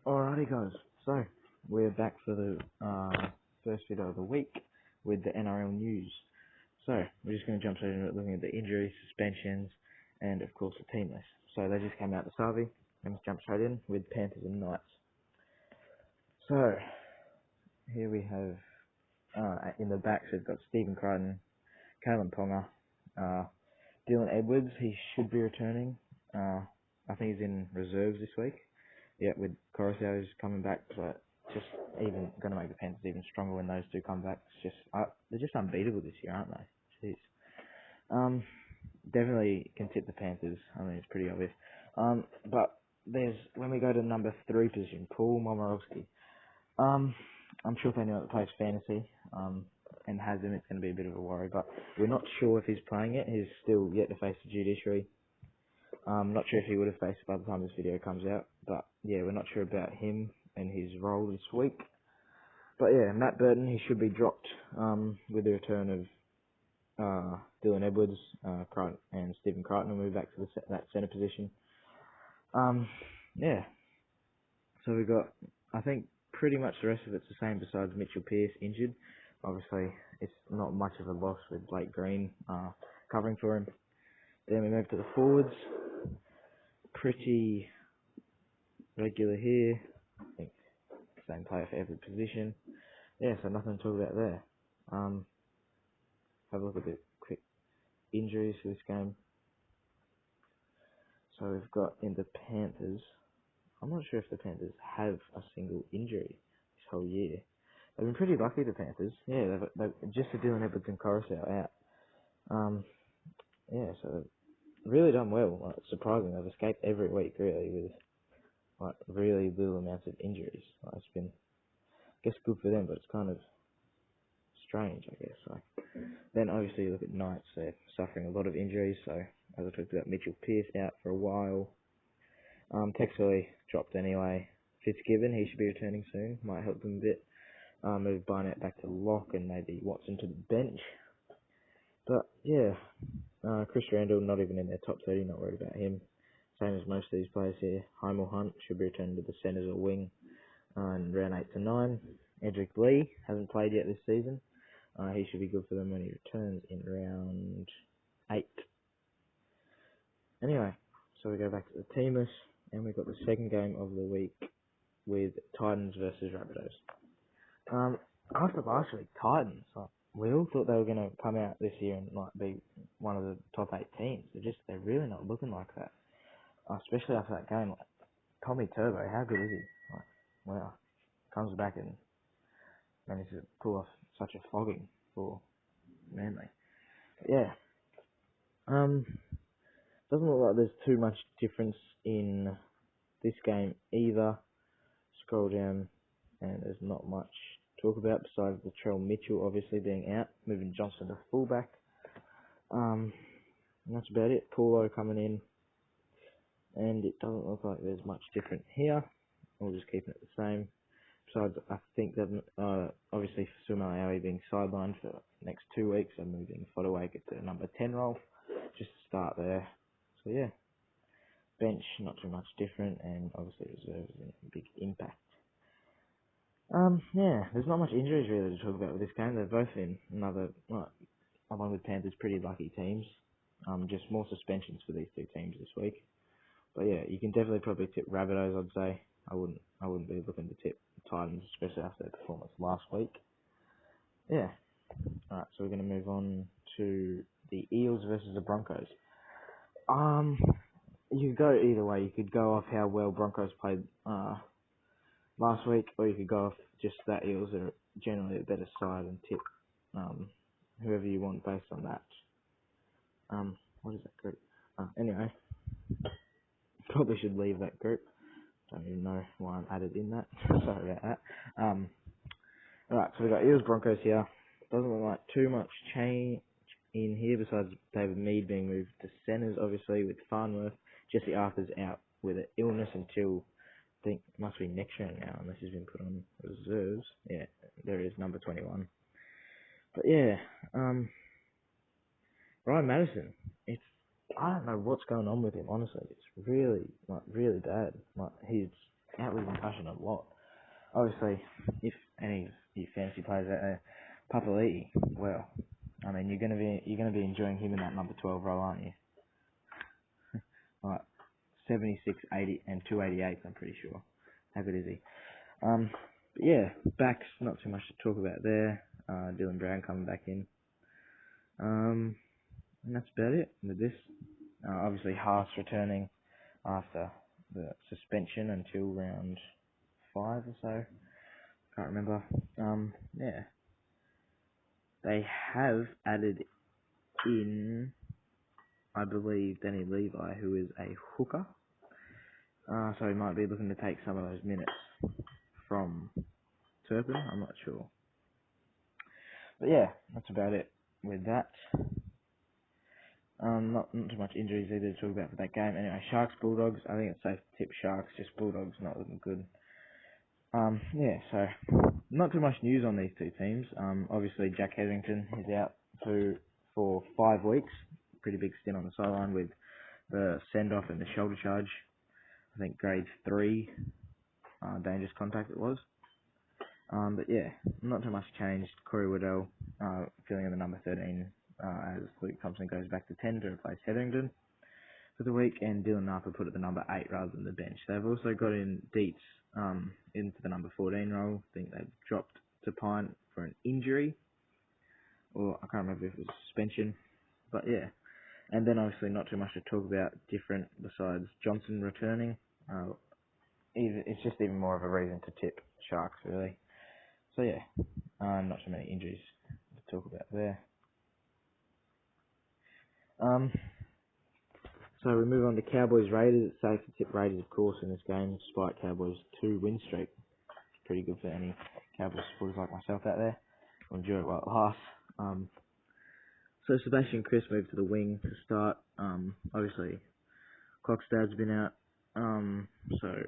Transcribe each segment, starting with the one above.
Alrighty guys, so we're back for the first video of the week with the NRL news. So we're just going to jump straight into it, looking at the injuries, suspensions, and of course the team list. So they just came out this Harvey, and let's jump straight in with Panthers and Knights. So here we have in the backs we've got Stephen Crichton, Kalen Ponga, Dylan Edwards. He should be returning. I think he's in reserves this week. Yeah, with Coruscant coming back, so just even going to make the Panthers even stronger when those two come back. It's just they're just unbeatable this year, aren't they? Jeez. Definitely can tip the Panthers. I mean, it's pretty obvious. But there's when we go to number 3 position, Paul Momorowski. I'm sure if anyone that plays fantasy and has him, it's going to be a bit of a worry. But we're not sure if he's playing it. He's still yet to face the judiciary. I'm not sure if he would have faced by the time this video comes out, but yeah, we're not sure about him and his role this week. But yeah, Matt Burton, he should be dropped with the return of Dylan Edwards, Crichton, and Stephen Crichton will move back to that centre position. Yeah, so we've got, I think, pretty much the rest of it's the same besides Mitchell Pearce injured. Obviously, it's not much of a loss with Blake Green covering for him. Then we move to the forwards. Pretty regular here. I think same player for every position. Yeah, so nothing to talk about there. Have a look at the quick injuries for this game. So we've got in the Panthers. I'm not sure if the Panthers have a single injury this whole year. They've been pretty lucky, the Panthers. Yeah, they've just the Dylan Edwards and Coruscant out. Yeah, so they've really done well. Like, surprising, they've escaped every week really with like really little amounts of injuries. Like, it's been, I guess, good for them, but it's kind of strange, I guess. Like, then obviously you look at Knights, they're suffering a lot of injuries. So as I talked about, Mitchell Pearce out for a while. Texley dropped anyway. Fitzgibbon, he should be returning soon. Might help them a bit. Move Barnett back to lock and maybe Watson to the bench. But yeah, Chris Randall not even in their top 30. Not worried about him. Same as most of these players here. Heimel Hunt should be returning to the centres or wing in round 8 to 9. Edric Lee hasn't played yet this season. He should be good for them when he returns in round 8. Anyway, so we go back to the team list, and we've got the second game of the week with Titans versus Rabbitohs. After last week, Titans, we all thought they were going to come out this year and like be one of the top 8 teams. They're really not looking like that. Especially after that game, like Tommy Turbo, how good is he? Like, wow, comes back and manages to pull off such a flogging for Manly. But yeah, doesn't look like there's too much difference in this game either. Scroll down, and there's not much to talk about besides the Latrell Mitchell obviously being out, moving Johnson to fullback. And that's about it. Paulo coming in. And it doesn't look like there's much different here. We'll just keep it the same. Besides, I think that obviously for Sumalawi being sidelined for the next 2 weeks, I'm moving Fodawake to number 10 role. Just to start there. So yeah, bench not too much different, and obviously reserves a big impact. Yeah, there's not much injuries really to talk about with this game. They're both in another, along with Panthers, pretty lucky teams. Just more suspensions for these two teams this week. But yeah, you can definitely probably tip Rabbitohs, I'd say. I wouldn't be looking to tip Titans, especially after their performance last week. Yeah. Alright, so we're going to move on to the Eels versus the Broncos. You could go either way. You could go off how well Broncos played last week, or you could go off just that Eels are generally a better side and tip whoever you want based on that. What is that group? Anyway. Probably should leave that group. Don't even know why I'm added in that. Sorry about that. Alright, so we've got Eels Broncos here. Doesn't look like too much change in here besides David Mead being moved to centres, obviously, with Farnworth. Jesse Arthur's out with an illness until, I think, it must be next round now, unless he's been put on reserves. Yeah, there is number 21. But yeah, Ryan Madison, I don't know what's going on with him, honestly. It's really bad. Like, he's out with concussion a lot. Obviously, if any of you fantasy players out there, Papali'i, well, I mean you're gonna be enjoying him in that number 12 role, aren't you? Like 76, 80, and 288. I'm pretty sure. How good is he? But yeah, backs, not too much to talk about there. Dylan Brown coming back in. And that's about it with this. Obviously, Haas returning after the suspension until round 5 or so. Can't remember. Yeah. They have added in, I believe, Danny Levi, who is a hooker. So he might be looking to take some of those minutes from Turpin. I'm not sure. But yeah, that's about it with that. Not too much injuries either to talk about for that game. Anyway, Sharks, Bulldogs. I think it's safe to tip Sharks, just Bulldogs not looking good. Yeah, so not too much news on these two teams. Obviously Jack Hetherington is out for 5 weeks. Pretty big stint on the sideline with the send-off and the shoulder charge. I think grade 3 dangerous contact it was. But yeah, not too much changed. Corey Waddell filling in the number 13 as Luke Thompson goes back to 10 to replace Hetherington for the week, and Dylan Napa put at the number 8 rather than the bench. They've also got in Dietz into the number 14 role. I think they've dropped to Pine for an injury, or I can't remember if it was suspension, but yeah. And then obviously not too much to talk about different besides Johnson returning. It's just even more of a reason to tip Sharks, really. So yeah, not too many injuries to talk about there. So we move on to Cowboys Raiders. It's safe to tip Raiders, of course, in this game, despite Cowboys' 2-win streak. It's pretty good for any Cowboys supporters like myself out there. We'll enjoy it while it lasts. So Sebastian Chris moved to the wing to start. Obviously, Cockstad's been out. So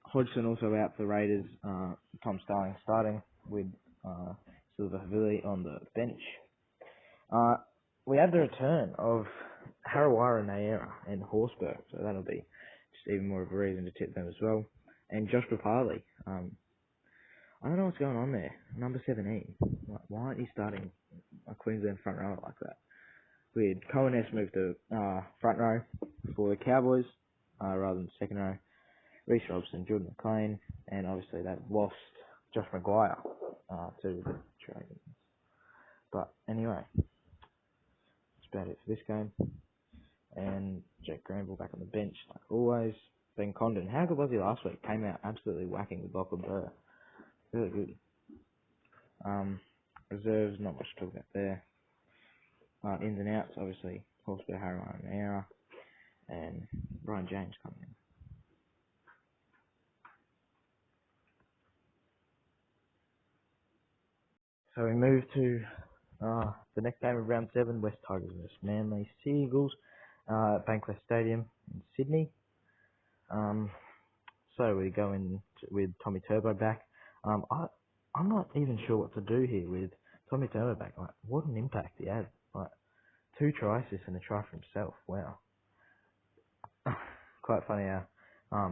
Hodgson also out for the Raiders. Tom Starling starting with Silver Havili on the bench. We have the return of Harawira Naera and Horsburgh, so that'll be just even more of a reason to tip them as well. And Josh Papali. I don't know what's going on there. Number 17. Why aren't you starting a Queensland front rower like that? Weird. Cohen S moved to front row for the Cowboys rather than second row. Reece Robson, Jordan McLean, and obviously they've lost Josh Maguire to the Dragons. But anyway, that's about it for this game. And Jack Granville back on the bench, like always. Ben Condon, how good was he last week? Came out absolutely whacking with Lachlan Burr. Really good. Reserves, not much to talk about there. Ins and outs, obviously, Horsburgh, Harriman, and Era, and Brian James coming in. So we move to the next game of round 7, West Tigers vs Manly Seagulls at Bankwest Stadium in Sydney. So we go in with Tommy Turbo back. I'm not even sure what to do here with Tommy Turbo back. Like, what an impact he had. Like, 2 try assists and a try for himself. Wow. Quite funny how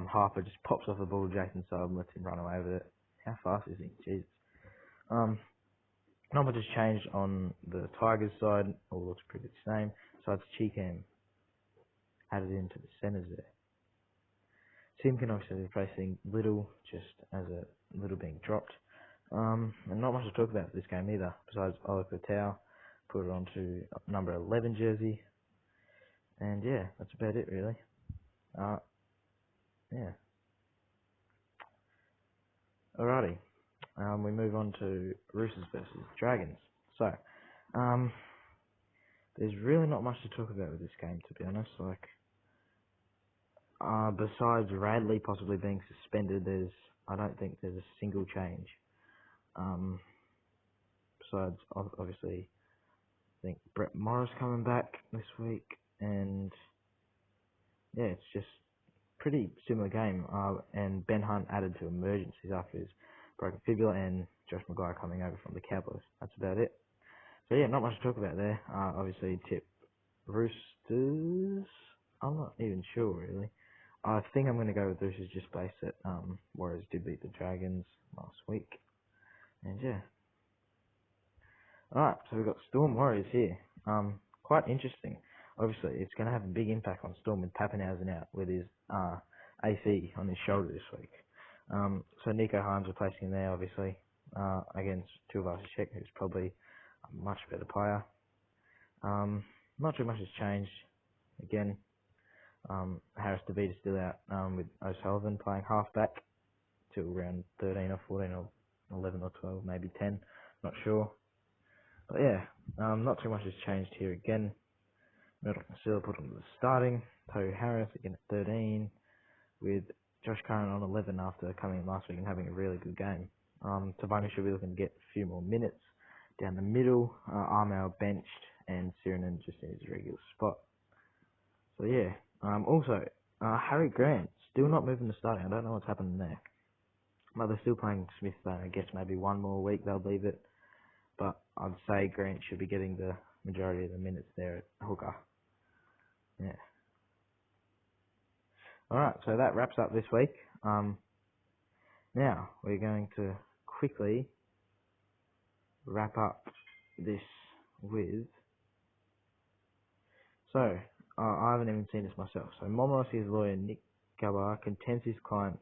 Harper just pops off the ball to Jason's side and lets him run away with it. How fast is he? Jeez. Not much has changed on the Tigers side. All looks pretty the same. Besides Cheekham added into the centres there. Simkin obviously replacing Little, just as a Little being dropped. And not much to talk about for this game either, besides Oliver Tau put it onto number 11 jersey. And yeah, that's about it really. Yeah. Alrighty. We move on to Roosters versus Dragons. So, there's really not much to talk about with this game, to be honest. Like, besides Radley possibly being suspended, I don't think there's a single change. Besides, obviously, I think Brett Morris coming back this week, and yeah, it's just pretty similar game. And Ben Hunt added to emergencies after his broken fibula, and Josh Maguire coming over from the Cowboys. That's about it. So yeah, not much to talk about there. Obviously, tip Roosters. I'm not even sure really. I think I'm going to go with this is just based that Warriors did beat the Dragons last week. And yeah. Alright, so we've got Storm Warriors here. Quite interesting. Obviously, it's going to have a big impact on Storm with Pappenhausen out with his AC on his shoulder this week. So Nico Himes replacing him there, obviously, against Tuivasa-Sheck, who's probably a much better player. Not too much has changed. Again, Harris DeVita's still out with O'Sullivan playing halfback till around 13 or 14 or 11 or 12, maybe 10, not sure. But yeah, not too much has changed here again. Murdoch and Silla put on the starting. Tohu Harris again at 13 with Josh Curran on 11 after coming in last week and having a really good game. Tavanga should be looking to get a few more minutes. Down the middle, Armel benched and Sirinen just in his regular spot. So yeah, also, Harry Grant still not moving to starting. I don't know what's happening there. But they're still playing Smith, I guess maybe one more week they'll leave it. But I'd say Grant should be getting the majority of the minutes there at hooker. Yeah. Alright, so that wraps up this week. Now, we're going to quickly wrap up this with... So, I haven't even seen this myself. So, Momorosi's lawyer, Nick Gabar, contends his client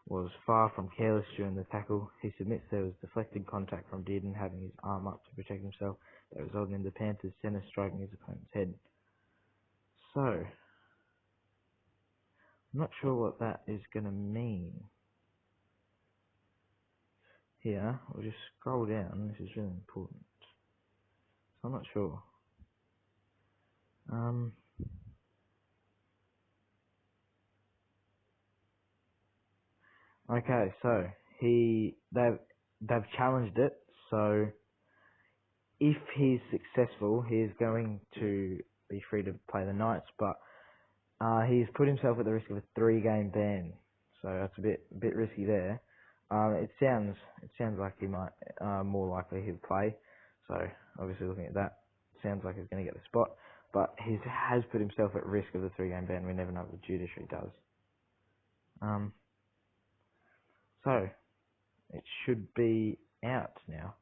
was far from careless during the tackle. He submits there was deflected contact from Dearden having his arm up to protect himself that resulted in the Panthers centre striking his opponent's head. So, I'm not sure what that is going to mean. Here, we'll just scroll down. This is really important. So I'm not sure. Okay, so they've challenged it. So if he's successful, he is going to be free to play the Knights, but he's put himself at the risk of a 3-game ban. So that's a bit risky there. It sounds like he might more likely he'll play. So obviously looking at that, sounds like he's going to get the spot. But he has put himself at risk of the 3-game ban. We never know what the judiciary does. So it should be out now.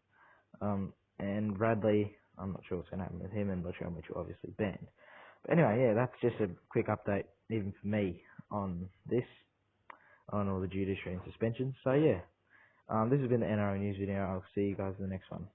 And Radley, I'm not sure what's going to happen with him, and Latrell Mitchell obviously banned. But anyway, yeah, that's just a quick update, even for me, on this, on all the judiciary and suspensions. So yeah, this has been the NRL News video. I'll see you guys in the next one.